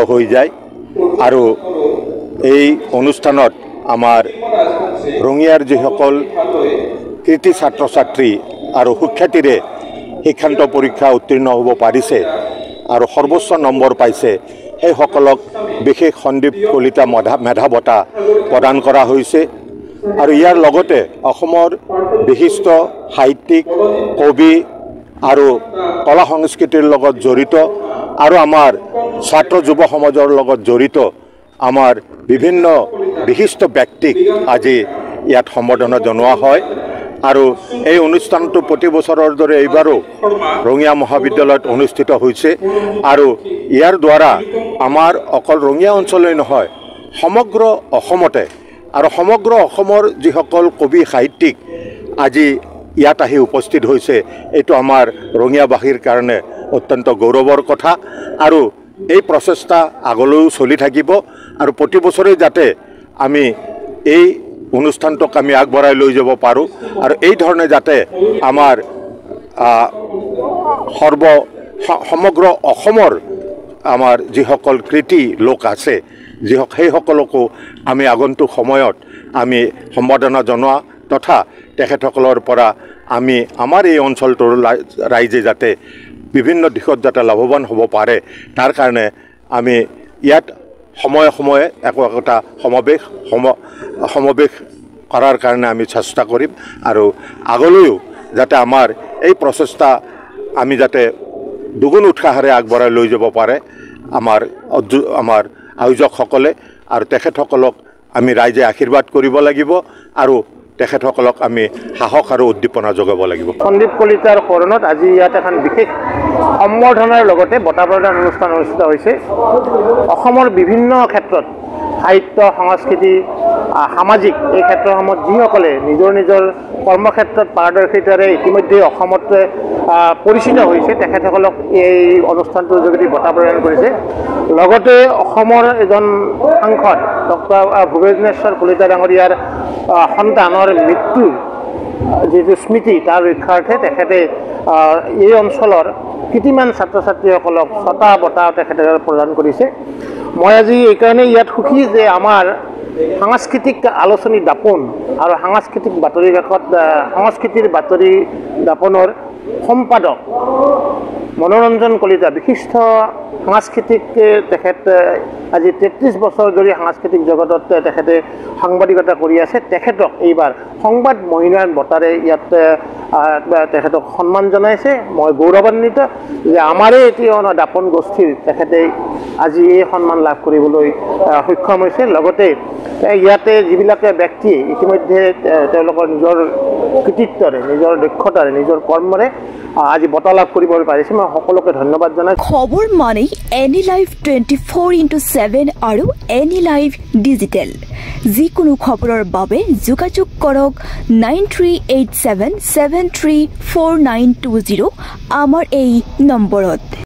হৈ যায় আৰু এই অনুষ্ঠানত আমাৰ ৰঙিয়াৰ যিসকল কৃতি ছাত্ৰ ছাত্ৰী আৰু সুখ্যাতিৰে শিক্ষান্ত পৰীক্ষা উত্তীৰ্ণ হ'ব পাৰিছে আৰু সৰ্বোচ্চ নম্বৰ পাইছে সেইসকলক বিশেষ সন্দীপ কলিতা মেধা বঁটা প্ৰদান কৰা হৈছে আৰু ইয়াৰ লগতে অসমৰ বিশিষ্ট সাহিত্যিক কবি আৰু কলা সংস্কৃতিৰ লগত জড়িত আৰু আমাৰ ছাত্ৰ যুৱ সমাজৰ লগত জড়িত আমাৰ বিভিন্ন বিশিষ্ট ব্যক্তিক আজি ইয়াত সম্বৰ্ধনা জনোৱা হয় আৰু এই অনুষ্ঠানটো প্ৰতি বছৰৰ দৰে এইবাৰো ৰঙিয়া মহাবিদ্যালয়ত অনুষ্ঠিত হৈছে আৰু ইয়াৰ দ্বাৰা আমাৰ অকল ৰঙিয়া অঞ্চলেই নহয় সমগ্ৰ অসমতে আৰু সমগ্ৰ অসমৰ যিসকল কবি সাহিত্যিক আজি ইয়াত আহি উপস্থিত হৈছে এইটো আমাৰ ৰঙিয়াবাসীৰ কাৰণে অত্যন্ত গৌৰৱৰ কথা আৰু এই প্ৰচেষ্টা আগলৈও চলি থাকিব আৰু প্ৰতি বছৰে যাতে আমি এই অনুষ্ঠানটোক আমি আগবঢ়াই লৈ যাব পাৰোঁ আৰু এই ধৰণে যাতে আমাৰ সমগ্ৰ অসমৰ আমাৰ যিসকল কৃতি লোক আছে সেইসকলকো আমি আগন্তুক সময়ত আমি সম্বৰ্ধনা জনোৱা তথা তেখেতসকলৰ পৰা আমি আমাৰ এই অঞ্চলটোৰ ৰাইজে যাতে বিভিন্ন দিশত যাতে লাভৱান হ'ব পাৰে তাৰ কাৰণে আমি ইয়াত সময়ে সময়ে একোটা সমাৱেশ কৰাৰ কাৰণে আমি চেষ্টা কৰিম আৰু আগলৈও যাতে আমাৰ এই প্ৰচেষ্টা আমি যাতে দুগুণ উৎসাহেৰে আগবঢ়াই লৈ যাব পাৰে আমাৰ আয়োজকসকলে আৰু তেখেতসকলক আমি ৰাইজে আশীৰ্বাদ কৰিব লাগিব আৰু তেখেতসকলক আমি সাহস আৰু উদ্দীপনা যোগাব লাগিব। সন্দীপ কলিতাৰ শৰণত আজি ইয়াত এখন বিশেষ সম্বৰ্ধনাৰ লগতে বঁটা প্ৰদান অনুষ্ঠান অনুষ্ঠিত হৈছে। অসমৰ বিভিন্ন ক্ষেত্ৰত সাহিত্য সংস্কৃতি সামাজিক এই ক্ষেত্ৰসমূহত যিসকলে নিজৰ নিজৰ কৰ্মক্ষেত্ৰত পাৰদৰ্শিতাৰে ইতিমধ্যে অসমত পৰিচিত হৈছে তেখেতসকলক এই অনুষ্ঠানটোৰ যোগেদি বঁটা প্ৰদান কৰিছে। লগতে অসমৰ এজন সাংসদ ডক্টৰ ভূপেন্দ্ৰ কলিতা ডাঙৰীয়াৰ সন্তানৰ মৃত্যু যিটো স্মৃতি তাৰ ৰক্ষাৰ্থে তেখেতে এই অঞ্চলৰ কৃতিমান ছাত্ৰ ছাত্ৰীসকলক 6টা বঁটা তেখেতে প্ৰদান কৰিছে। মই আজি এইকাৰণে ইয়াত সুখী যে আমাৰ সাংস্কৃতিক আলোচনী দাপোন আৰু সাংস্কৃতিক বাতৰি কাকত সংস্কৃতিৰ বাতৰি দাপোনৰ সম্পাদক মনোৰঞ্জন কলিতা বিশিষ্ট সাংস্কৃতিক তেখেত আজি 33 বছৰ ধৰি সাংস্কৃতিক জগতত তেখেতে সাংবাদিকতা কৰি আছে। তেখেতক এইবাৰ সংবাদ মহিলাৰ বঁটাৰে ইয়াত তেখেতক সন্মান জনাইছে। মই গৌৰৱান্বিত যে আমাৰে এটি দাপোন গোষ্ঠীৰ তেখেতে আজি এই সন্মান লাভ কৰিবলৈ সক্ষম হৈছে। লগতে ইয়াতে যিবিলাকে ব্যক্তিয়ে ইতিমধ্যে তেওঁলোকৰ নিজৰ কৃতিত্বৰে নিজৰ দক্ষতাৰে নিজৰ কৰ্মৰে আজি বঁটা লাভ কৰিব পাৰিছে। মই সকলোকে ধন্যবাদ জনাই খবৰ মানে এনি লাইভ 24/7 আৰু এনি লাইভ ডিজিটেল যিকোনো খবৰৰ বাবে যোগাযোগ কৰক 9387734920 আমাৰ এই নম্বৰত।